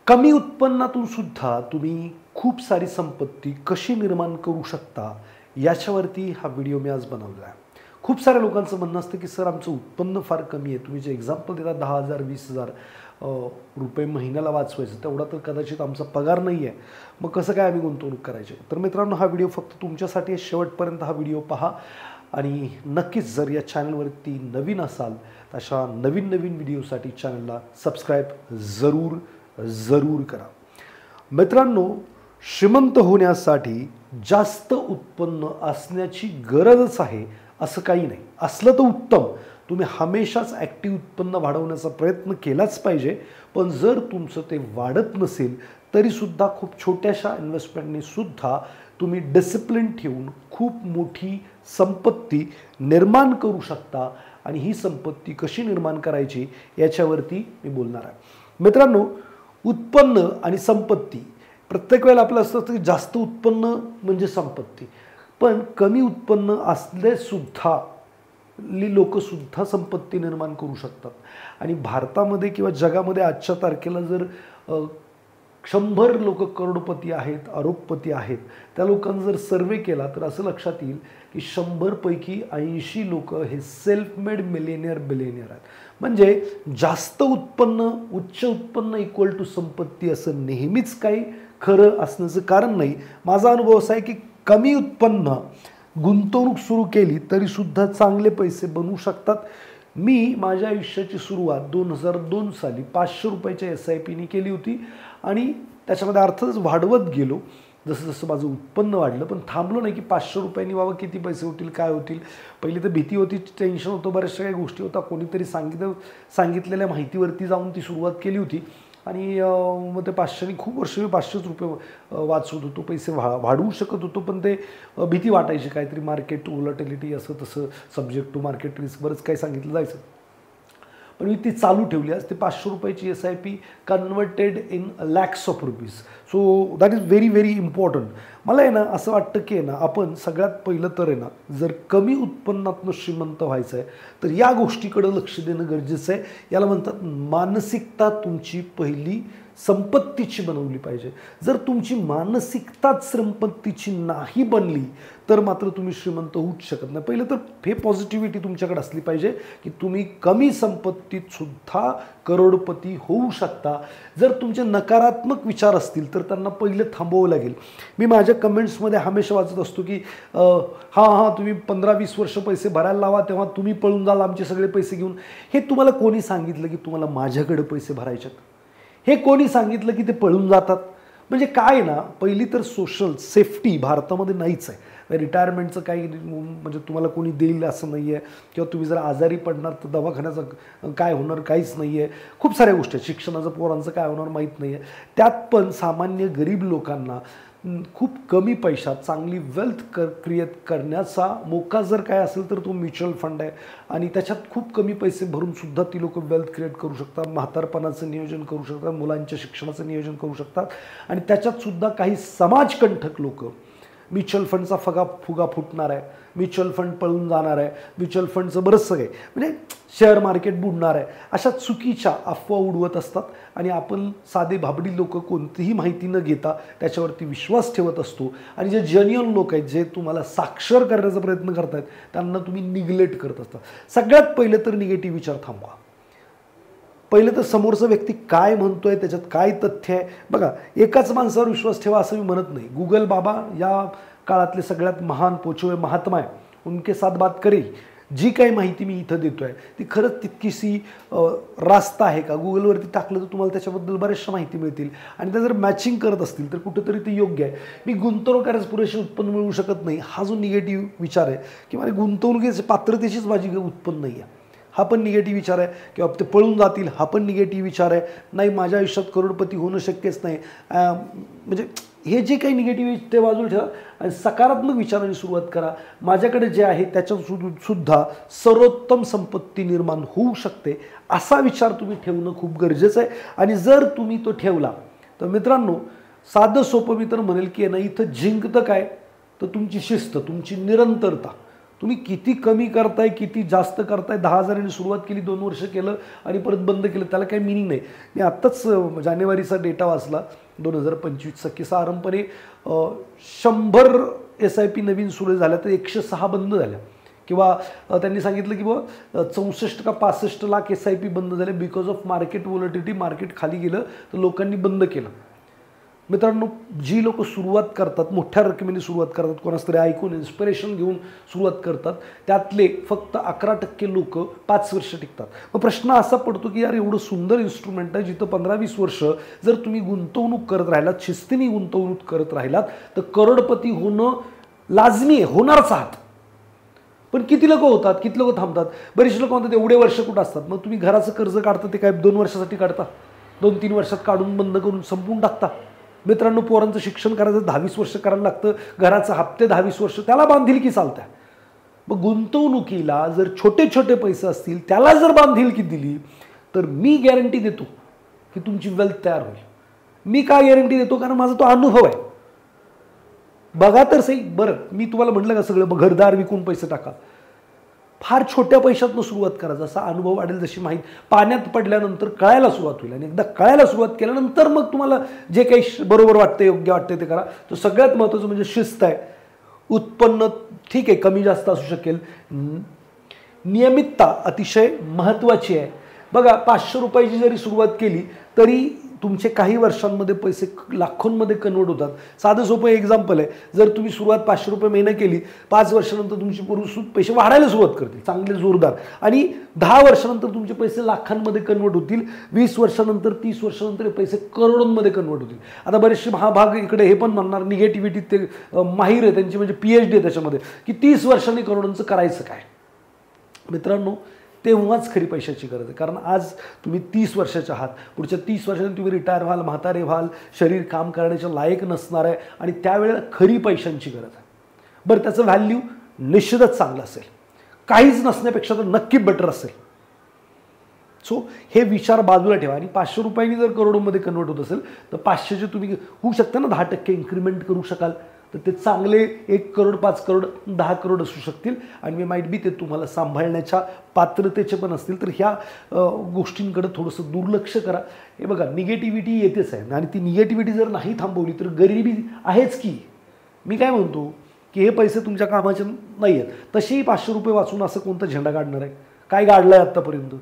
कमी उत्पन्नातून सुद्धा तुम्ही खूप सारी संपत्ती कशी निर्माण करू शकता याच्यावरती हा व्हिडिओ मी आज बनवला आहे. खूप साऱ्या लोकांचं म्हणणं असतं की सर आमचं उत्पन्न फार कमी आहे, तुम्ही जे एक्झाम्पल देता 10,000 20,000 रुपये महिन्याला वाचवायचं तेवढा तर कदाचित आमचा पगार नाही आहे, मग कसं काय आम्ही गुंतवणूक करायची. तर मित्रांनो, हा व्हिडिओ फक्त तुमच्यासाठी आहे. शेवटपर्यंत हा व्हिडिओ पहा आणि नक्कीच जर या चॅनलवरती नवीन असाल तर अशा नवीन नवीन व्हिडिओसाठी चॅनलला सबस्क्राईब जरूर करा. मित्रांनो, श्रीमंत होण्यासाठी जास्त उत्पन्न असण्याची गरजच आहे असं काही नाही. असलं तर उत्तम, तुम्ही हमेशाच ॲक्टिव्ह उत्पन्न वाढवण्याचा प्रयत्न केलाच पाहिजे. पण जर तुमचं ते वाढत नसेल तरीसुद्धा खूप छोट्याशा इन्व्हेस्टमेंटने सुद्धा तुम्ही डिसिप्लिन ठेवून खूप मोठी संपत्ती निर्माण करू शकता. आणि ही संपत्ती कशी निर्माण करायची याच्यावरती मी बोलणार आहे. मित्रांनो, उत्पन्न आणि संपत्ती प्रत्येक वेळेला आपलं असतं की जास्त उत्पन्न म्हणजे संपत्ती, पण कमी उत्पन्न असलेसुद्धा लोकसुद्धा संपत्ती निर्माण करू शकतात. आणि भारतामध्ये किंवा जगामध्ये आजच्या तारखेला जर 100 लोक करोडपती आहेत, अरबपती आहेत, त्या लोकांचा जर सर्वे केला तर असं लक्षात येईल की 100 पैकी 80 लोक हे सेल्फ मेड बिलियनियर आहेत. म्हणजे जास्त उत्पन्न, उच्च उत्पन्न इक्वल टू संपत्ती असं नेहमीच काही खरं असण्याचं कारण नाही. माझा अनुभव असा आहे की कमी उत्पन्न गुंतवणूक सुरू केली तरीसुद्धा चांगले पैसे बनवू शकतात. मी माझ्या आयुष्याची सुरुवात 2002 साली 500 रुपयाच्या SIPनी केली होती आणि त्याच्यामध्ये अर्थातच वाढवत गेलो जसं जसं माझं उत्पन्न वाढलं. पण थांबलो नाही की 500 रुपयांनी बाबा किती पैसे होतील, काय होतील. पहिली तर भीती होती, टेन्शन होतं, बऱ्याचशा काही गोष्टी होता. कोणीतरी सांगितलेल्या माहितीवरती जाऊन ती सुरुवात केली होती आणि मग ते 500नी खूप वर्ष मी 500 रुपये वाचवत होतो, पैसे वाढवू शकत होतो. पण ते भीती वाटायची, काहीतरी मार्केट व्होलॅटिलिटी असं तसं, सब्जेक्ट टू मार्केट रिस्क, बरंच काही सांगितलं जायचं. पण मी ती चालू ठेवली. आज ते 500 रुपयाची SIP converted in lakhs of rupees. So that is very very important. मला आहे ना असं वाटतं की आहे ना, आपण सगळ्यात पहिलं तर आहे ना, जर कमी उत्पन्नातनं श्रीमंत व्हायचं आहे तर या गोष्टीकडं लक्ष देणं गरजेचं आहे. याला म्हणतात मानसिकता तुमची पहिली संपत्तीची बनवली पाहिजे. जर तुमची मानसिकताच संपत्तीची नाही बनली तर मात्र तुम्ही श्रीमंत होऊच शकत नाही. पहिलं तर हे पॉझिटिव्हिटी तुमच्याकडे असली पाहिजे की तुम्ही कमी संपत्तीत सुद्धा करोडपती होऊ शकता. जर तुमचे नकारात्मक विचार असतील तर त्यांना पहिलं थांबवावं लागेल. मी माझ्या कमेंट्समध्ये हमेशा वाचत असतो की हां तुम्ही 15-20 वर्ष पैसे भरायला लावा तेव्हा तुम्ही पळून जाल आमचे सगळे पैसे घेऊन. हे तुम्हाला कोणी सांगितलं की तुम्हाला माझ्याकडे पैसे भरायचे? हे कोणी सांगितलं की ते पळून जातात? म्हणजे काय ना, पहिली तर सोशल सेफ्टी भारतामध्ये नाहीच आहे. रिटायरमेंटचं काही म्हणजे तुम्हाला कोणी देईल असं नाही आहे, किंवा तुम्ही जर आजारी पडणार तर दवाखान्याचं काय होणार काहीच नाही आहे. खूप साऱ्या गोष्टी आहेत. शिक्षणाचं पोरांचं काय होणार माहीत नाही आहे. त्यात पण सामान्य गरीब लोकांना खूप कमी पैशात चांगली वेल्थ क्रिएट करण्याचा मोका जर काय असेल तर तो म्युच्युअल फंड आहे. आणि त्याच्यात खूप कमी पैसे भरूनसुद्धा ती लोक वेल्थ क्रिएट करू शकतात, म्हातारपणाचं नियोजन करू शकतात, मुलांच्या शिक्षणाचं नियोजन करू शकतात. आणि त्याच्यातसुद्धा काही समाजकंठक लोक म्युच्युअल फंडचा फुगा फुटणार आहे, म्युच्युअल फंड पळून जाणार आहे, म्युच्युअल फंडचं बरंचसं काही म्हणजे शेअर मार्केट बुडणार आहे, अशा चुकीच्या अफवा उडवत असतात. आणि आपण साधे भाबडी लोक कोणतीही माहिती न घेता त्याच्यावरती विश्वास ठेवत असतो. आणि जे जेन्युइन लोक आहेत, जे तुम्हाला साक्षर करण्याचा प्रयत्न करत आहेत, त्यांना तुम्ही निग्लेक्ट करत असता. सगळ्यात पहिलं तर निगेटिव्ह विचार थांबवा. पहिलं तर समोरचा व्यक्ती काय म्हणतोय, त्याच्यात काय तथ्य आहे. बघा, एकाच माणसावर विश्वास ठेवा असं मी म्हणत नाही. गुगल बाबा या काळातले सगळ्यात महान पोचवे महात्मा आहे, उनके साथ बात करेल. जी काही माहिती मी इथं देतोय ती खरंच तितकीशी रास्त आहे का? गुगलवरती टाकलं तर तुम्हाला त्याच्याबद्दल बऱ्याचशा माहिती मिळतील आणि त्या जर मॅचिंग करत असतील तर कुठेतरी ते योग्य आहे. मी गुंतवणूक करायचं पुरेसे उत्पन्न मिळवू शकत नाही, हा जो निगेटिव्ह विचार आहे, किंवा गुंतवणुकीची पात्रतेचीच माझी उत्पन्न नाही आहे, हा पण निगेटिव्ह विचार आहे. किंवा ते पळून जातील, हा पण निगेटिव्ह विचार आहे. नाही, माझ्या आयुष्यात करोडपती होणं शक्यच नाही. म्हणजे हे जे काही निगेटिव्ह ते बाजूला ठेवा आणि सकारात्मक विचारांनी सुरुवात करा. माझ्याकडे जे आहे त्याच्यातसुद्धा सर्वोत्तम संपत्ती निर्माण होऊ शकते, असा विचार तुम्ही ठेवणं खूप गरजेचं आहे. आणि जर तुम्ही तो ठेवला तर मित्रांनो, साधं सोपं मी तर म्हणेल की नाही, इथं जिंकतं काय तर तुमची शिस्त, तुमची निरंतरता, तुम्ही किती कमी करताय किती जास्त करताय, 10,000 सुरुवात केली, 2 वर्ष केलं आणि परत बंद केलं, त्याला काही मिनिंग नाही. मी आत्ताच जानेवारीचा डेटा वाचला 2025चा की साधारणपणे 100 SIP नवीन सुरू झाल्या तर 106 बंद झाल्या, किंवा त्यांनी सांगितलं की बाबा 64 का 65 लाख SIP बंद झाले because of market volatility. Market खाली गेलं तर लोकांनी बंद केलं. मित्रांनो, जी लोक सुरुवात करतात, मोठ्या रकमेने सुरुवात करतात, कोणाच तरी ऐकून इन्स्पिरेशन घेऊन सुरुवात करतात, त्यातले फक्त 11% लोक 5 वर्ष टिकतात. मग प्रश्न असा पडतो की यार एवढं सुंदर इन्स्ट्रुमेंट आहे जिथं 15-20 वर्ष जर तुम्ही गुंतवणूक करत राहिलात, शिस्तीने गुंतवणूक करत राहिलात तर करोडपती होणं लाजमी आहे, होणारच आहात. पण किती लोक होतात, किती लोक थांबतात? बरेचसे लोक म्हणतात एवढे वर्ष कुठं असतात. मग तुम्ही घराचं कर्ज काढता ते काय 2 वर्षासाठी काढता? 2-3 वर्षात काढून बंद करून संपवून टाकता. मित्रांनो, पोरांचं शिक्षण करायचं 10-20 वर्ष करायला लागतं, घराचं हप्ते 10-20 वर्ष, त्याला बांधिलकी चालतं. मग गुंतवणुकीला जर छोटे छोटे पैसे असतील त्याला जर बांधिलकी दिली तर मी गॅरंटी देतो की तुमची वेल्थ तयार होईल. मी काय गॅरंटी देतो? कारण माझा तो अनुभव आहे. बघा तर सही. बरं, मी तुम्हाला म्हटलं का सगळं घरदार विकून पैसे टाका? फार छोट्या पैशातनं सुरुवात करा. जसा अनुभव वाढेल, जशी माहिती पाण्यात पडल्यानंतर कळायला सुरुवात होईल, आणि एकदा कळायला सुरुवात केल्यानंतर मग तुम्हाला जे काही बरोबर वाटतं, योग्य वाटतं ते करा. तर सगळ्यात महत्त्वाचं म्हणजे शिस्त आहे. उत्पन्न ठीक आहे, कमी जास्त असू शकेल, नियमितता अतिशय महत्त्वाची आहे. बघा, 500 रुपयाची जरी सुरुवात केली तरी तुमचे काही वर्षांमध्ये पैसे लाखोंमध्ये कन्वर्ट होतात. साधं सोपं एक्झाम्पल आहे. जर तुम्ही सुरुवात 500 रुपये महिना केली, 5 वर्षानंतर तुमचे पूर्ण पैसे वाढायला सुरुवात करतील, चांगले जोरदार, आणि 10 वर्षानंतर तुमचे पैसे लाखांमध्ये कन्वर्ट होतील. 20 वर्षानंतर, 30 वर्षानंतर पैसे करोडोंमध्ये कन्वर्ट होतील. आता बरेचसे महाभाग इकडे हे पण म्हणणार, निगेटिव्हिटी ते माहीर आहे त्यांची, म्हणजे PhD आहे त्याच्यामध्ये, की 30 वर्षांनी करोडोंचं करायचं काय? मित्रांनो, तेव्हाच खरी पैशाची गरज आहे. कारण आज तुम्ही 30 वर्षाचे आहात, पुढच्या 30 वर्षांनी तुम्ही रिटायर व्हाल, म्हातारे व्हाल, शरीर काम करण्याच्या लायक नसणार आहे, आणि त्यावेळेला खरी पैशांची गरज आहे. बरं, त्याचं व्हॅल्यू निश्चितच चांगलं असेल, काहीच नसण्यापेक्षा तर नक्की बेटर असेल. सो हे विचार बाजूला ठेवा. आणि 500 रुपयांनी जर करोडोमध्ये कन्वर्ट होत असेल तर 500चे तुम्ही होऊ शकता ना 10% इन्क्रीमेंट करू शकाल, तर ते चांगले 1 करोड, 5 करोड, 10 करोड असू शकतील. आणि मी माईट बी ते तुम्हाला सांभाळण्याच्या पात्रतेचे पण असतील. तर ह्या गोष्टींकडे थोडंसं दुर्लक्ष करा. हे बघा, निगेटिव्हिटी येतेच आहे, आणि ती निगेटिव्हिटी जर नाही थांबवली तर गरिबी आहेच की. मी काय म्हणतो की हे पैसे तुमच्या कामाचे नाही आहेत, तसेही 500 रुपये वाचून असं कोणता झेंडा काढणार आहे? काय काढलं आहे आत्तापर्यंत?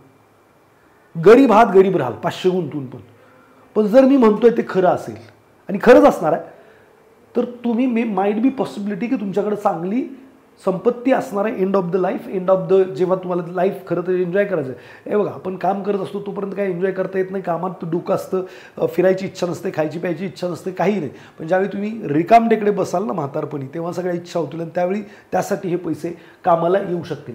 गरीब आहात, गरीब राहाल 500 गुंतून पण. पण जर मी म्हणतोय ते खरं असेल, आणि खरंच असणार आहे, तर तुम्ही माईट बी पॉसिबिलिटी की तुमच्याकडे चांगली संपत्ती असणार आहे end of the life. End of the जेव्हा तुम्हाला लाईफ खरं तर एन्जॉय करायचं आहे. हे बघा, आपण काम करत असतो तोपर्यंत काय एन्जॉय करता येत नाही, कामात डोकं असतं, फिरायची इच्छा नसते, खायची प्यायची इच्छा नसते, काही नाही. पण ज्यावेळी तुम्ही रिकामटेकडे बसाल ना म्हातारपणी, तेव्हा सगळ्या इच्छा होतील, आणि त्यावेळी त्यासाठी हे पैसे कामाला येऊ शकतील.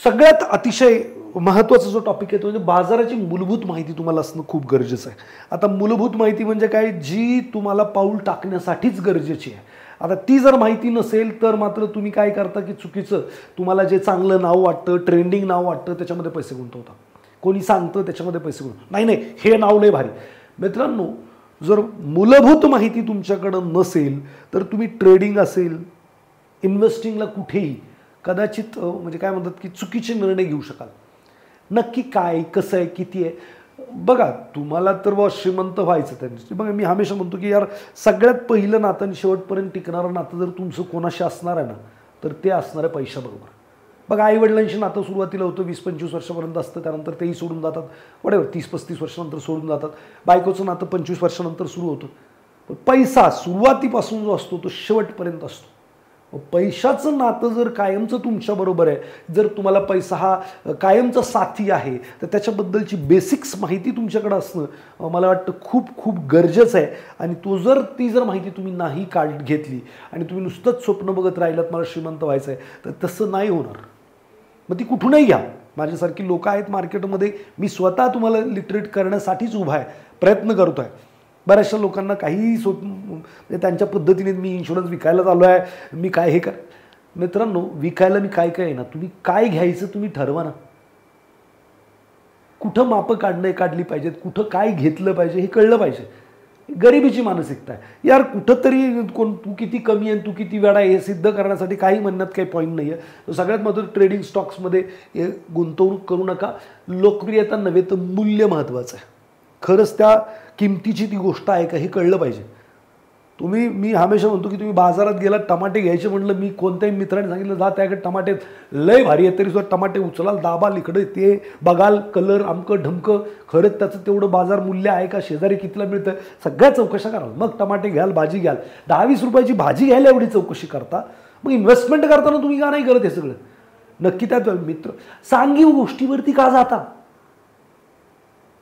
सगळ्यात अतिशय महत्त्वाचा जो टॉपिक आहे तो म्हणजे बाजाराची मूलभूत माहिती तुम्हाला असणं खूप गरजेचं आहे. आता मूलभूत माहिती म्हणजे काय? जी तुम्हाला पाऊल टाकण्यासाठीच गरजेची आहे. आता ती जर माहिती नसेल तर मात्र तुम्ही काय करता की चुकीचं, तुम्हाला जे चांगलं नाव वाटतं, ट्रेंडिंग नाव वाटतं, त्याच्यामध्ये पैसे गुंतवता. कोणी सांगतं त्याच्यामध्ये पैसे गुंतवता, नाही हे नाव लय भारी. मित्रांनो, जर मूलभूत माहिती तुमच्याकडं नसेल तर तुम्ही ट्रेडिंग असेल, इन्व्हेस्टिंगला कुठेही कदाचित म्हणजे काय म्हणतात की चुकीचे निर्णय घेऊ शकाल. नक्की काय, कसं आहे, किती आहे? बघा, तुम्हाला तर श्रीमंत व्हायचं त्यांनी. बघा, मी हमेशा म्हणतो की यार सगळ्यात पहिलं नातं आणि शेवटपर्यंत टिकणारं नातं जर तुमचं कोणाशी असणार आहे ना, तर ते असणार आहे पैशाबरोबर. बघा, आईवडिलांशी नातं सुरुवातीला होतं 20-25 वर्षापर्यंत असतं, त्यानंतर तेही सोडून जातात, वडेवर 30-35 वर्षानंतर सोडून जातात. बायकोचं नातं 25 वर्षानंतर सुरू होतं. पण पैसा सुरुवातीपासून जो असतो तो शेवटपर्यंत असतो. पैशाचं नातं जर कायमचं तुमच्याबरोबर आहे, जर तुम्हाला पैसा हा कायमचा साथी आहे, तर त्याच्याबद्दलची बेसिक्स माहिती तुमच्याकडे असणं मला वाटतं खूप खूप गरजेचं आहे. आणि ती जर माहिती तुम्ही नाही घेतली आणि तुम्ही नुसतंच स्वप्न बघत राहिलात मला श्रीमंत व्हायचं आहे, तर तसं नाही होणार. मग ती कुठूनही घ्या. माझ्यासारखी लोक आहेत मार्केटमध्ये, मी स्वतः तुम्हाला लिटरेट करण्यासाठीच उभा आहे, प्रयत्न करतो आहे. बऱ्याचशा लोकांना काहीही म्हणजे त्यांच्या पद्धतीने मी इन्शुरन्स विकायला चालू आहे, मी काय हे कर. मित्रांनो, विकायला मी काय आहे ना, तुम्ही काय घ्यायचं तुम्ही ठरवा ना. कुठं मापं काढली पाहिजेत, कुठं काय घेतलं पाहिजे हे कळलं पाहिजे. गरिबीची मानसिकता आहे. यार कुठंतरी तू किती कमी आहे, तू किती वेळा हे सिद्ध करण्यासाठी काही म्हणण्यात काही पॉईंट नाही आहे. सगळ्यात महत्त्वाचं ट्रेडिंग स्टॉक्समध्ये गुंतवणूक करू नका. लोकप्रियता नव्हे तर मूल्य महत्त्वाचं आहे. खरंच त्या किमतीची ती गोष्ट आहे का हे कळलं पाहिजे. मी हमेशा म्हणतो की तुम्ही बाजारात गेला टमाटे घ्यायचे म्हटलं, मी कोणत्याही मित्राने सांगितलं जा त्याकडे टमाटे लय भारी आहे, तरी सुद्धा टमाटे उचलाल, दाबाल, इकडे ते बघाल, कलर अमकं ढमकं, खरंच त्याचं तेवढं बाजार मूल्य आहे का, शेजारी कितीला मिळतं, सगळ्या चौकशा कराल, मग टमाटे घ्याल, भाजी घ्याल. 10-20 रुपयाची भाजी घ्यायला एवढी चौकशी करता, मग इन्व्हेस्टमेंट करताना तुम्ही का नाही करत हे सगळं? नक्की त्यात मित्र सांगीव गोष्टीवरती का जाता?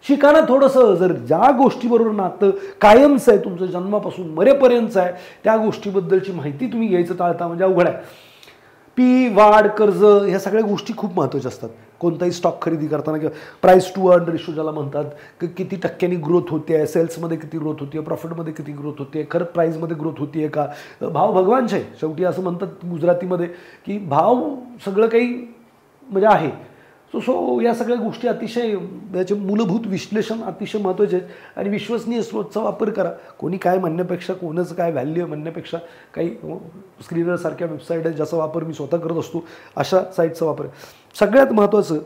शिका ना थोडंसं. जर ज्या गोष्टीबरोबर नातं कायमचं आहे, तुमचं जन्मापासून मरेपर्यंतचं आहे, त्या गोष्टीबद्दलची माहिती तुम्ही घ्यायचं टाळता म्हणजे अवघड आहे. वाढ, कर्ज ह्या सगळ्या गोष्टी खूप महत्त्वाच्या असतात. कोणताही स्टॉक खरेदी करताना किंवा प्राईस टू अर्न रेशो ज्याला म्हणतात, की किती टक्क्यांनी ग्रोथ होते आहे, सेल्समध्ये किती ग्रोथ होती आहे, प्रॉफिटमध्ये किती ग्रोथ होती आहे, खरंच प्राईजमध्ये ग्रोथ होती आहे का. भाव भगवानचे आहे शेवटी, असं म्हणतात गुजरातीमध्ये की भाव सगळं काही म्हणजे आहे. सो या सगळ्या गोष्टी अतिशय याचे मूलभूत विश्लेषण अतिशय महत्त्वाचे आहेत. आणि विश्वसनीय स्रोतचा वापर करा. कोणी काय म्हणण्यापेक्षा, कोणाचं काय व्हॅल्यू म्हणण्यापेक्षा, काही स्क्रीनरसारख्या वेबसाईट आहेत ज्याचा वापर मी स्वतः करत असतो, अशा साईटचा वापर. सगळ्यात महत्त्वाचं,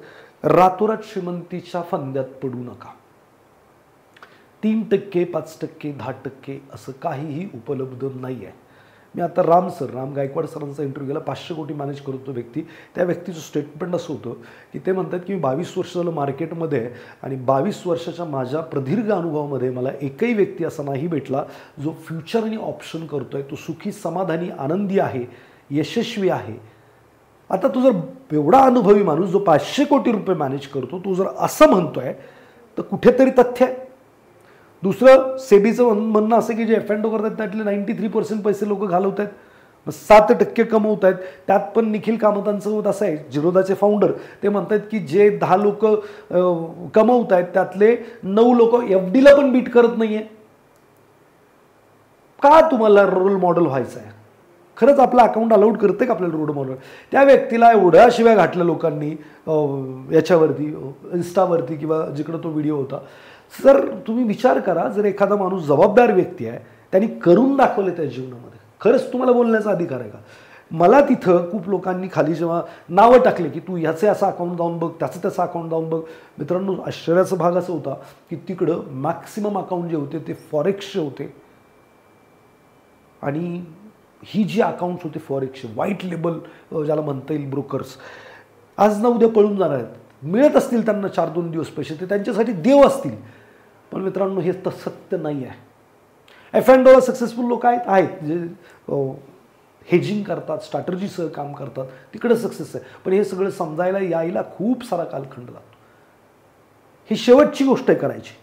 रातोरात श्रीमंतीच्या फंद्यात पडू नका. 3%, 5%, 10% असं काहीही उपलब्ध नाही आहे. मी आता राम गायकवाड सरांचा इंटरव्ह्यू गेला. 500 कोटी मॅनेज करतो व्यक्ती. त्या व्यक्तीचं स्टेटमेंट असं होतं की ते म्हणतात की मी 22 वर्ष झालं मार्केटमध्ये आहे आणि 22 वर्षाच्या माझ्या प्रदीर्घ अनुभवामध्ये मला एकही व्यक्ती असा नाही भेटला जो फ्युचर आणि ऑप्शन करतोय, तो सुखी, समाधानी, आनंदी आहे, यशस्वी आहे. आता तो जर एवढा अनुभवी माणूस जो 500 कोटी रुपये मॅनेज करतो, तो जर असं म्हणतोय तर कुठेतरी तथ्य आहे. दुसरं, सेबीचं म्हणणं असं की जे F&O करतात त्यातले 93% पैसे लोक घालवत आहेत, 7% कमवत आहेत. त्यात पण निखिल कामतांचं मत असं आहे, जिरोदाचे फाउंडर, ते म्हणतात की जे 10 लोक कमवत आहेत त्यातले 9 लोक FDला पण बीट करत नाहीये. का तुम्हाला रोल मॉडेल व्हायचं आहे? खरंच आपलं अकाउंट अलाउड करते का आपल्याला रोल मॉडेल? त्या व्यक्तीला एवढ्या शिव्या घातल्या लोकांनी याच्यावरती, इन्स्टावरती किंवा जिकडं तो व्हिडिओ होता. सर तुम्ही विचार करा, जर एखादा माणूस जबाबदार व्यक्ती आहे, त्यांनी करून दाखवले त्या जीवनामध्ये, खरंच तुम्हाला बोलण्याचा अधिकार आहे का? मला तिथं खूप लोकांनी खाली जेव्हा नावं टाकले की तू ह्याचे असं अकाउंट जाऊन बघ, त्याचं अकाउंट जाऊन बघ, मित्रांनो आश्चर्याचा भाग असा होता की तिकडं मॅक्सिमम अकाउंट जे होते ते फॉरेक्सचे होते. आणि ही जी अकाउंट्स होते फॉरेक्सचे, व्हाईट लेबल ज्याला म्हणता येईल, ब्रोकर्स, आज ना उद्या पळून जाणार आहेत. मिळत असतील त्यांना 4-2 दिवस पैसे, ते त्यांच्यासाठी देव असतील. पण मित्रांनो हे तर सत्य नाही आहे. F&Oला सक्सेसफुल लोक आहेत जे हेजिंग करतात, स्ट्रॅटर्जीसह काम करतात, तिकडे सक्सेस आहे. पण हे सगळं समजायला यायला खूप सारा कालखंड लागतो. ही शेवटची गोष्ट आहे करायची.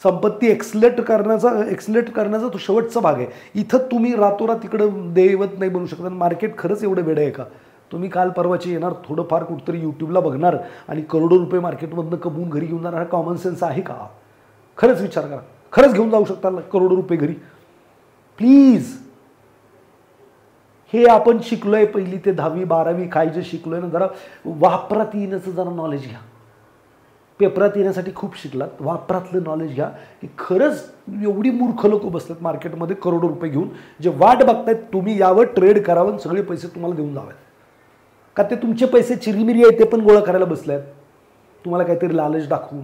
संपत्ती एक्सलेट करण्याचा तो शेवटचा भाग आहे. इथं तुम्ही रातोरात तिकडं देवत नाही बनू शकत. मार्केट खरंच एवढं वेडं आहे का? तुम्ही काल परवाची येणार, थोडंफार कुठंतरी यूट्यूबला बघणार आणि करोडो रुपये मार्केटमधनं कमवून घरी घेऊन जाणार, हा कॉमन सेन्स आहे का? खरंच विचार करा. खरंच घेऊन जाऊ शकता करोडो रुपये घरी? प्लीज. हे आपण शिकलोय 1ली ते 10वी 12वी काय जे शिकलोय ना, जरा वापरात येण्याचं जरा नॉलेज घ्या. पेपरात येण्यासाठी खूप शिकलात, वापरातलं नॉलेज घ्या. की खरंच एवढी मूर्ख लोक बसतात मार्केटमध्ये करोडो रुपये घेऊन, जे वाट बघतायत तुम्ही यावर ट्रेड करावं, सगळे पैसे तुम्हाला देऊन जावेत. का ते तुमचे पैसे चिरीमिरी आहे ते पण गोळा करायला बसल्यात तुम्हाला काहीतरी लालच दाखवून.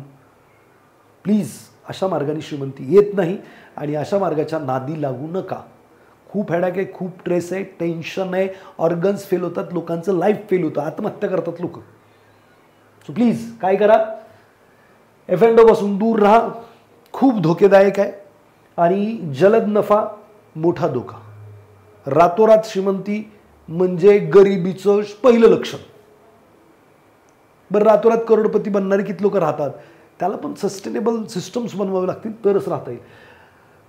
प्लीज, अशा मार्गाने श्रीमंती येत नाही आणि अशा मार्गाच्या नादी लागू नका. खूप हेडॅक आहे, खूप स्ट्रेस आहे, टेन्शन आहे, ऑर्गन्स फेल होतात, लोकांचं लाईफ फेल होतं, आत्महत्या करतात लोक. सो प्लीज काय करा, F&O पासून दूर राहा. खूप धोकेदायक आहे आणि जलद नफा मोठा धोका. रातोरात श्रीमंती म्हणजे गरिबीचं पहिलं लक्षण. बरं, रातोरात करोडपती बनणारे किती लोक राहतात? त्याला पण सस्टेनेबल सिस्टम्स बनवावे लागतील तरच राहता येईल.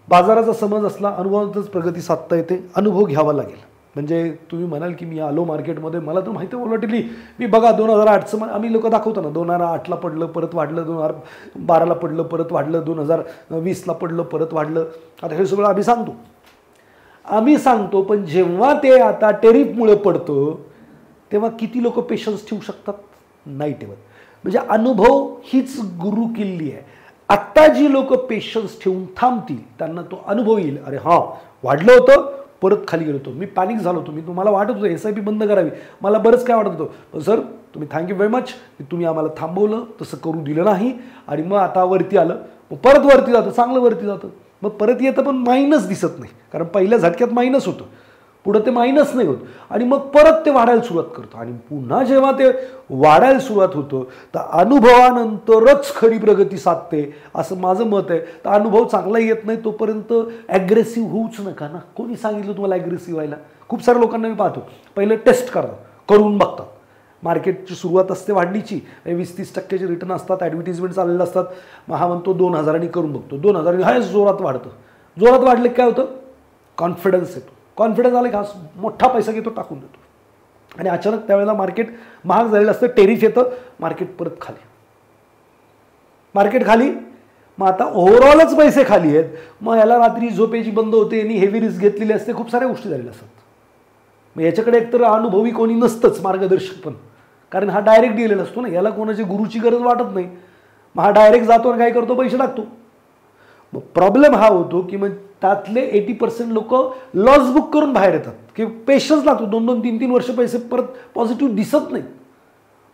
बाजाराचा समज असला, अनुभवातच प्रगती साधता येते. अनुभव घ्यावा लागेल. म्हणजे तुम्ही म्हणाल की मी आलो मार्केटमध्ये, मला तर माहिती आहे व्हॉलॅटिली. मी बघा 2008चं आम्ही लोक दाखवतो ना, 2008ला पडलं परत वाढलं, 2012ला पडलं परत वाढलं, 2020ला पडलं परत वाढलं. आता हे सगळं आम्ही सांगतो, पण जेव्हा ते आता टेरिफमुळे पडतं तेव्हा किती लोक पेशन्स ठेवू शकतात? नाही ठेवत. म्हणजे अनुभव हीच गुरु किल्ली आहे. आत्ता जी लोक पेशन्स ठेवून थांबतील त्यांना तो अनुभव येईल, अरे हां वाढलं होतं परत खाली गेलो होतो, मी पॅनिक झालो होतो, मी तुम्हाला वाटत होतो SIP बंद करावी, मला बरंच काय वाटत होतं, पण सर तुम्ही थँक्यू व्हेरी मच, तुम्ही आम्हाला थांबवलं, तसं करू दिलं नाही आणि मग आता वरती आलं, मग परत वरती जातं, चांगलं वरती जातं, मग परत येतं पण मायनस दिसत नाही, कारण पहिल्या झटक्यात मायनस होतं, पुढं ते मायनस नाही होत आणि मग परत ते वाढायला सुरुवात करतं आणि पुन्हा जेव्हा ते वाढायला सुरुवात होतं तर अनुभवानंतरच खरी प्रगती साधते असं माझं मत आहे. तर अनुभव चांगला येत नाही तोपर्यंत ॲग्रेसिव्ह होऊच नका ना. कोणी सांगितलं तुम्हाला ॲग्रेसिव्ह व्हायला? खूप साऱ्या लोकांना मी पाहतो पहिलं टेस्ट करतात, करून बघतात, मार्केटची सुरुवात असते वाढणीची, 20-30% रिटर्न असतात, ॲडव्हर्टिजमेंट चाललेले असतात, मग हा म्हणतो 2000 करून बघतो, 2000 हाय जोरात वाढतं, जोरात वाढले काय होतं, कॉन्फिडन्स येतो, कॉन्फिडन्स आला की हा मोठा पैसा घेतो टाकून देतो आणि अचानक त्यावेळेला मार्केट महाग झालेलं असतं, टेरिफ येतं, मार्केट परत खाली, मार्केट खाली, मग आता ओव्हरऑलच पैसे खाली आहेत, मग याला रात्री झोपेची बंद होते आणि हेवी रिस्क घेतलेली असते, खूप साऱ्या गोष्टी झालेल्या असतात. मग याच्याकडे एकतर अनुभवी कोणी नसतंच मार्गदर्शक पण, कारण हा डायरेक्ट गेलेला असतो ना, याला कोणाची गुरुची गरज वाटत नाही, मग हा डायरेक्ट जातो आणि काय करतो, पैसे टाकतो. मग प्रॉब्लेम हा होतो की मग त्यातले 80% लोक लॉस बुक करून बाहेर येतात की पेशन्स लागतो, 2-2, 3-3 वर्ष पैसे परत पॉझिटिव्ह दिसत नाही.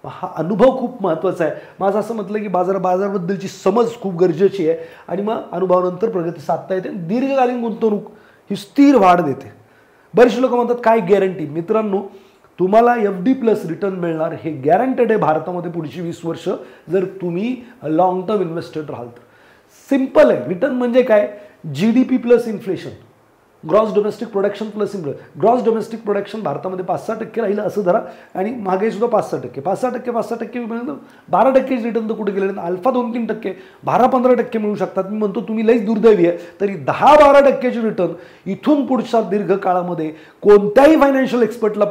हा अनुभव खूप महत्त्वाचा आहे. माझं असं म्हटलं की बाजाराबद्दलची समज खूप गरजेची आहे आणि मग अनुभवानंतर प्रगती साधता येते. दीर्घकालीन गुंतवणूक ही स्थिर वाढ देते. बरेचसे लोक म्हणतात काय गॅरंटी? मित्रांनो, तुम्हाला FD+ रिटर्न मिळणार हे गॅरंटेड आहे भारतामध्ये पुढची 20 वर्ष जर तुम्ही लॉंग टर्म इन्व्हेस्टर राहाल तर. सिंपल आहे. रिटर्न म्हणजे काय? GDP plus inflation, gross domestic production plus inflation. Gross domestic production भारतामध्ये 5-6% राहिलं असं धरा आणि महागाई सुद्धा 5-6%, 5-6% मिळून 12% रिटर्न तर कुठे गेले? अल्फा 2-3%, 12-15% मिळू शकतात. मी म्हणतो तुम्ही लईच दुर्दैवी आहे तरी 10-12% रिटर्न इथून पुढच्या दीर्घ काळामध्ये कोणत्याही फायनान्शियल एक्सपर्टला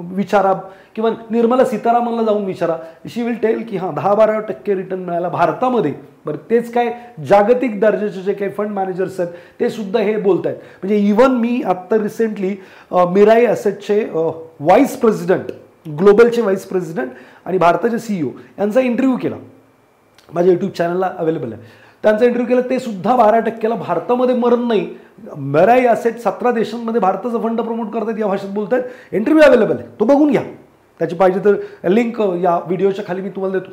विचारा किंवा निर्मला सीतारामनला जाऊन विचारा, शी विल टेल की हां 10-12% रिटर्न मिळाला भारतामध्ये. बरं, तेच काय जागतिक दर्जाचे जे काही फंड मॅनेजर्स आहेत ते सुद्धा हे बोलत आहेत. म्हणजे इव्हन मी आत्ता रिसेंटली मिराई ॲसेटचे व्हाईस प्रेसिडेंट, ग्लोबलचे व्हाईस प्रेसिडेंट आणि भारताचे CEO यांचा इंटरव्ह्यू केला, माझ्या यूट्यूब चॅनलला अवेलेबल आहे. त्यांचा इंटरव्ह्यू केला, ते सुद्धा 12%ला भारतामध्ये मरण नाही. मिराई ॲसेट 17 देशांमध्ये भारताचं फंड प्रमोट करतात, या भाषेत बोलत आहेत. इंटरव्ह्यू अवेलेबल आहे, तो बघून घ्या. त्याची पाहिजे तर लिंक या व्हिडिओच्या खाली मी तुम्हाला देतो.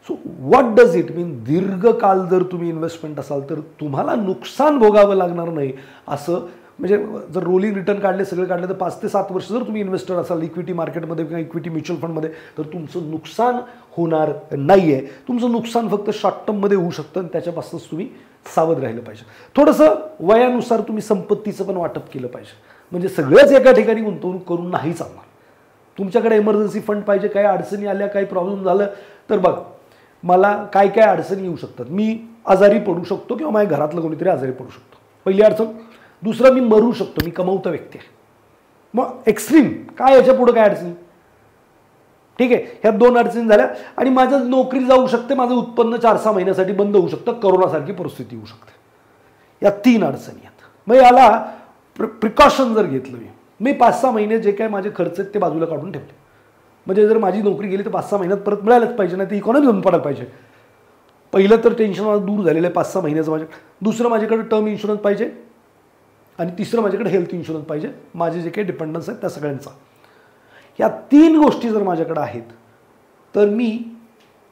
सो व्हॉट डज इट मीन? दीर्घकाल जर तुम्ही इन्व्हेस्टमेंट असाल तर तुम्हाला नुकसान भोगावं लागणार नाही असं. म्हणजे जर रोलिंग रिटर्न काढले, सगळे काढले तर 5 ते 7 वर्ष जर तुम्ही इन्व्हेस्टर असाल इक्विटी मार्केटमध्ये किंवा इक्विटी म्युच्युअल फंडमध्ये तर तुमचं नुकसान होणार नाही आहे. तुमचं नुकसान फक्त शॉर्ट टर्ममध्ये होऊ शकतं आणि त्याच्यापासूनच तुम्ही सावध राहिलं पाहिजे. थोडंसं वयानुसार तुम्ही संपत्तीचं पण वाटप केलं पाहिजे. म्हणजे सगळ्याच एका ठिकाणी गुंतवणूक करून नाही चालणार. तुमच्याकडे इमर्जन्सी फंड पाहिजे, काही अडचणी आल्या, काही प्रॉब्लेम झालं तर बघ, मला काय काय अडचणी येऊ शकतात, मी आजारी पडू शकतो किंवा माझ्या घरातलं कोणीतरी आजारी पडू शकतो, पहिली अडचण. दुसरं, मी मरू शकतो, मी कमवता व्यक्ती आहे. मग एक्स्ट्रीम काय, याच्या पुढं काय अडचणी? ठीक आहे, ह्या 2 अडचणी झाल्या आणि माझ्या नोकरी जाऊ शकते, माझं उत्पन्न 4-6 महिन्यासाठी बंद होऊ शकतं, करोनासारखी परिस्थिती येऊ शकते. या 3 अडचणी आहेत. मग याला प्रिकॉशन जर घेतलं, मी 5-6 महिने जे काय माझे खर्च आहेत ते बाजूला काढून ठेवले. म्हणजे जर माझी नोकरी गेली तर 5-6 महिन्यात परत मिळायलाच पाहिजे, नाही तर इकॉनॉमी जाऊन पडायला पाहिजे. पहिलं तर टेन्शन मला दूर झालेलं आहे 5-6 महिन्याचं माझ्या. दुसरं, माझ्याकडे टर्म इन्शुरन्स पाहिजे आणि तिसरं, माझ्याकडे हेल्थ इन्शुरन्स पाहिजे, माझे जे काही डिपेंडन्स आहेत त्या सगळ्यांचा. या 3 गोष्टी जर माझ्याकडे आहेत तर मी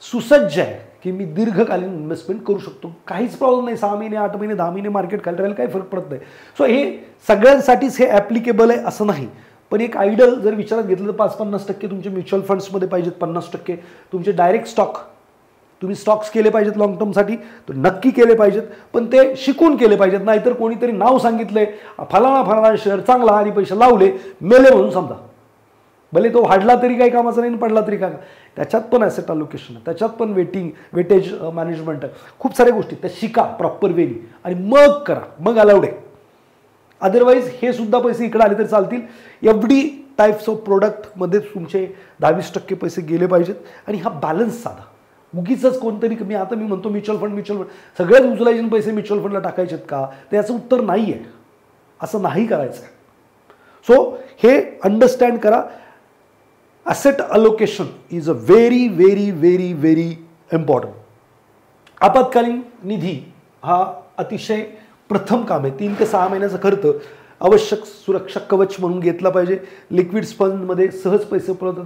सुसज्ज आहे की मी दीर्घकालीन इन्व्हेस्टमेंट करू शकतो. काहीच प्रॉब्लेम नाही. 6 महिने, 8 महिने, 10 महिने मार्केट खाली राहायला काही फरक पडत नाही. सो हे सगळ्यांसाठीच हे ॲप्लिकेबल आहे असं नाही. पण एक आयडियल जर विचारात घेतलं तर 5-50% तुमचे म्युच्युअल फंड्समध्ये पाहिजेत, 50% तुमचे डायरेक्ट स्टॉक, तुम्ही स्टॉक्स केले पाहिजेत लॉंग टर्मसाठी तर नक्की केले पाहिजेत, पण ते शिकून केले पाहिजेत. नाहीतर कोणीतरी नाव सांगितलंय फलाना शेअर चांगला आणि पैसे लावले, मेले म्हणून समजा, भले तो वाढला तरी काही कामाचा नाही, पडला तरी काय. त्याच्यात पण ॲसेट अलोकेशन आहे, त्याच्यात पण वेटेज मॅनेजमेंट आहे, खूप साऱ्या गोष्टी त्या शिका प्रॉपर वेनी आणि मग करा, मग अलाउड आहे. अदरवाईज हे सुद्धा पैसे इकडे आले तर चालतील. FD टाईप्स ऑफ प्रोडक्टमध्ये तुमचे 10-20% पैसे गेले पाहिजेत आणि हा बॅलन्स साधा. उगीच कोणतरी मी म्हणतो म्युच्युअल फंड सगळ्याच उचलायचे पैसे म्युच्युअल फंडला टाकायचेत का, तर याचं उत्तर नाही आहे. असं नाही करायचं आहे. सो हे अंडरस्टँड करा. Asset allocation is a very very very very important. आपत्कालीन निधी हा अतिशय प्रथम काम आहे. 3 ते 6 महिन्याचा खर्च आवश्यक सुरक्षा कवच म्हणून घेतला पाहिजे. लिक्विड फंडमध्ये सहज पैसे उपलब्ध,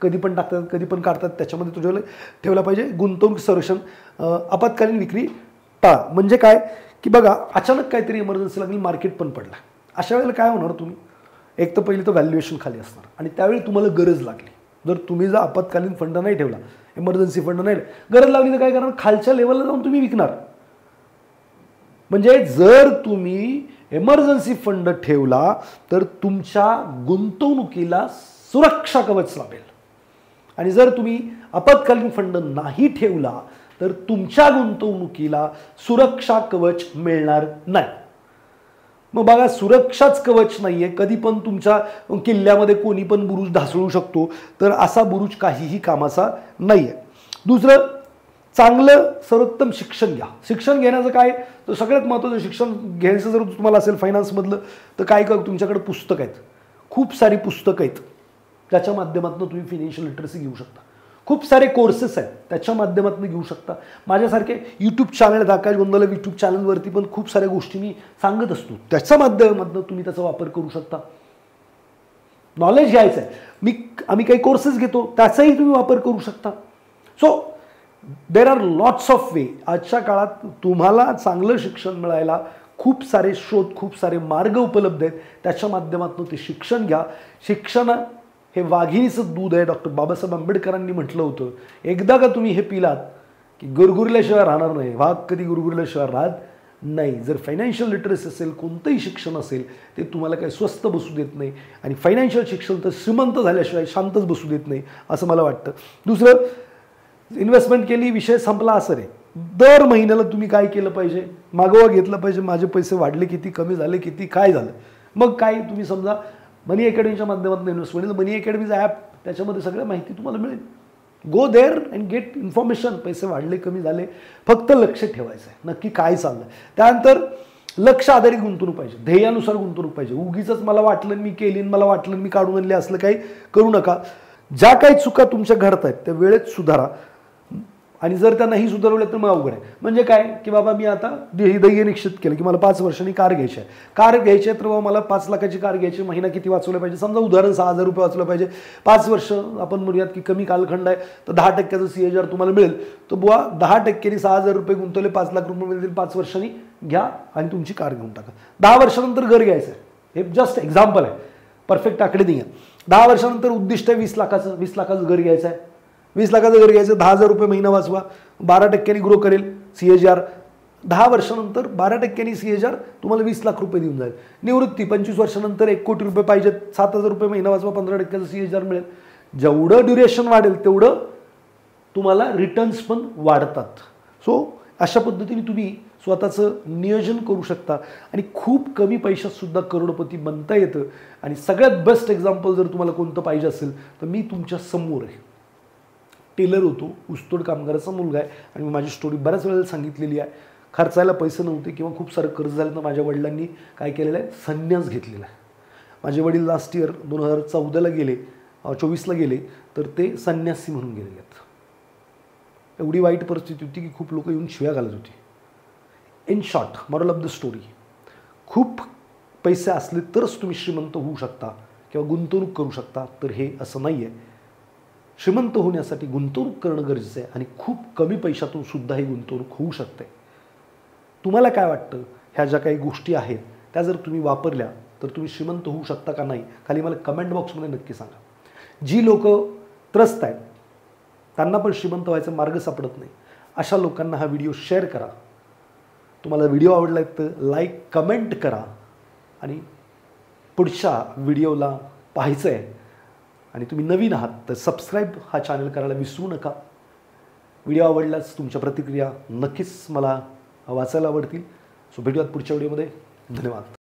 कधी पण टाकतात कधी पण काढतात, त्याच्यामध्ये तुझ्याला ठेवला पाहिजे. गुंतवणूक संरक्षण, आपत्कालीन विक्री टाळा. म्हणजे काय की बघा, अचानक काहीतरी इमर्जन्सी लागली, मार्केट पण पडला, अशा वेळेला काय होणार, तुम्ही एक तर पहिली तर व्हॅल्युएशन खाली असणार आणि त्यावेळी तुम्हाला गरज लागली, जर तुम्ही जर आपत्कालीन फंड नाही ठेवला, इमर्जन्सी फंड नाही, गरज लागली तर काय करणार, खालच्या लेवलला जाऊन तुम्ही विकणार. म्हणजे जर तुम्ही इमर्जन्सी फंड ठेवला तर तुमच्या गुंतवणुकीला सुरक्षा कवच लाभेल, आणि जर तुम्ही आपत्कालीन फंड नाही ठेवला तर तुमच्या गुंतवणुकीला सुरक्षा कवच मिळणार नाही. मग बघा, सुरक्षाच कवच नाहीये, कधी पण तुमच्या किल्ल्यामध्ये कोणी पण बुरुज ढासळू शकतो, तर असा बुरुज काहीही कामाचा नाहीये. दुसरं, चांगलं सर्वोत्तम शिक्षण घ्या. शिक्षण घेण्याचं काय, तर सगळ्यात महत्त्वाचं शिक्षण घ्यायचं जर तुम्हाला असेल फायनान्समधलं, तर काय तुमच्याकडे पुस्तकं आहेत, खूप सारी पुस्तकं आहेत, त्याच्या माध्यमातून तुम्ही फायनान्शियल लिटरसी घेऊ शकता. खूप सारे कोर्सेस आहेत, त्याच्या माध्यमातून घेऊ शकता. माझ्यासारखे यूट्यूब चॅनल आहेत, आकाश गोंदवले यूट्यूब चॅनलवरती पण खूप साऱ्या गोष्टी मी सांगत असतो, त्याच्या माध्यमातून तुम्ही त्याचा वापर करू शकता. नॉलेज घ्यायचं आहे, आम्ही काही कोर्सेस घेतो, त्याचाही तुम्ही वापर करू शकता. So there are lots of वे. आजच्या काळात तुम्हाला चांगलं शिक्षण मिळायला खूप सारे स्रोत, खूप सारे मार्ग उपलब्ध आहेत, त्याच्या माध्यमातून ते शिक्षण घ्या. शिक्षण हे वाघिणीचं दूध आहे. डॉक्टर बाबासाहेब आंबेडकरांनी म्हटलं होतं, एकदा का तुम्ही हे पिलात की गुरगुरल्याशिवाय राहणार नाही. वाघ कधी गुरगुरल्याशिवाय राहत नाही. जर फायनान्शियल लिटरसी असेल, कोणतंही शिक्षण असेल, ते तुम्हाला काही स्वस्त बसू देत नाही, आणि फायनान्शियल शिक्षण तर श्रीमंत झाल्याशिवाय शांतच बसू देत नाही, असं मला वाटतं. दुसरं, इन्व्हेस्टमेंट केली, विषय संपला असं रे. दर महिन्याला तुम्ही काय केलं पाहिजे, मागोवा घेतला पाहिजे, माझे पैसे वाढले किती, कमी झाले किती, काय झालं. मग काय, तुम्ही समजा मनी अकॅडमीच्या माध्यमातून इन्व्हेस्टमेंट, मनी अकॅडमीचा ॲप, त्याच्यामध्ये सगळ्या माहिती तुम्हाला मिळेल. Go there and get information. पैसे वाढले कमी झाले, फक्त लक्ष ठेवायचं आहे नक्की काय चाललं. त्यानंतर लक्ष आधारित गुंतवणूक पाहिजे, ध्येयानुसार गुंतवणूक पाहिजे. उगीच मला वाटलं मी केली, मला वाटलं मी काढून आणले, असलं काही करू नका. ज्या काही चुका तुमच्या घडत आहेत त्या वेळेत सुधारा, आणि जर त्या नाही सुधारवल्या तर मग अवघड आहे. म्हणजे काय की बाबा, मी आता ध्येय निश्चित केलं की मला 5 वर्षांनी कार घ्यायची आहे. कार घ्यायची आहे तर बाबा मला 5 लाखाची कार घ्यायची, महिना किती वाचवला पाहिजे, समजा उदाहरण 6,000 रुपये वाचवलं पाहिजे. 5 वर्ष आपण म्हणूयात की कमी कालखंड आहे, तर 10% CAGR तुम्हाला मिळेल. तर बुवा 10% 6,000 रुपये गुंतवले, 5 लाख रुपये मिळतील. 5 वर्षांनी घ्या आणि तुमची कार घेऊन टाका. 10 वर्षानंतर घर घ्यायचं आहे, हे जस्ट एक्झाम्पल आहे, परफेक्ट आकडे नाही आहे. 10 वर्षानंतर उद्दिष्ट आहे 20 लाखाचं घर घ्यायचं आहे. 20 लाखाचं घर घ्यायचं, 10,000 रुपये महिना वाचवा, 12% ग्रो करेल CAGR. 10 वर्षानंतर 12% CAGR तुम्हाला 20 लाख रुपये देऊन जाईल. निवृत्ती 25 वर्षानंतर 1 कोटी रुपये पाहिजेत, 7,000 रुपये महिना वाचवा, 15% CAGR मिळेल. जेवढं ड्युरेशन वाढेल तेवढं तुम्हाला रिटर्न्स पण वाढतात. सो अशा पद्धतीने तुम्ही स्वतःचं नियोजन करू शकता आणि खूप कमी पैशात सुद्धा करोडपती बनता येतं. आणि सगळ्यात बेस्ट एक्झाम्पल जर तुम्हाला कोणतं पाहिजे असेल तर मी तुमच्या समोर आहे. टेलर होतो, ऊसतोड कामगाराचा मुलगा आहे, आणि मी माझी स्टोरी बऱ्याच वेळेला सांगितलेली आहे. खर्चायला पैसे नव्हते किंवा खूप सारं कर्ज झालं तर माझ्या वडिलांनी काय केलेलं आहे, संन्यास घेतलेला आहे. माझे वडील लास्ट इयर 2014ला गेले, 24ला गेले, तर ते संन्यासी म्हणून गेलेले आहेत. एवढी वाईट परिस्थिती होती की खूप लोक येऊन शिव्या घालत होती. In short, moral of the story, खूप पैसे असले तरच तुम्ही श्रीमंत होऊ शकता किंवा गुंतवणूक करू शकता, तर हे असं नाही आहे. श्रीमंत होण्यासाठी गुंतवणूक करणं गरजेचं आहे, आणि खूप कमी पैशातून सुद्धा ही गुंतवणूक होऊ शकते. तुम्हाला काय वाटतं, ह्या ज्या काही गोष्टी आहेत त्या जर तुम्ही वापरल्या तर तुम्ही श्रीमंत होऊ शकता का नाही, खाली मला कमेंट बॉक्समध्ये नक्की सांगा. जी लोक त्रस्त आहेत, त्यांना पण श्रीमंत व्हायचा मार्ग सापडत नाही, अशा लोकांना हा व्हिडिओ शेअर करा. तुम्हाला व्हिडिओ आवडला तर लाईक कमेंट करा, आणि पुढच्या व्हिडिओला पाहायचं आहे आणि तुम्ही नवीन आहात तर सबस्क्राईब हा चॅनल करायला विसरू नका. व्हिडिओ आवडल्यास तुमच्या प्रतिक्रिया नक्कीच मला वाचायला आवडतील. सो भेटूयात पुढच्या व्हिडिओमध्ये. धन्यवाद.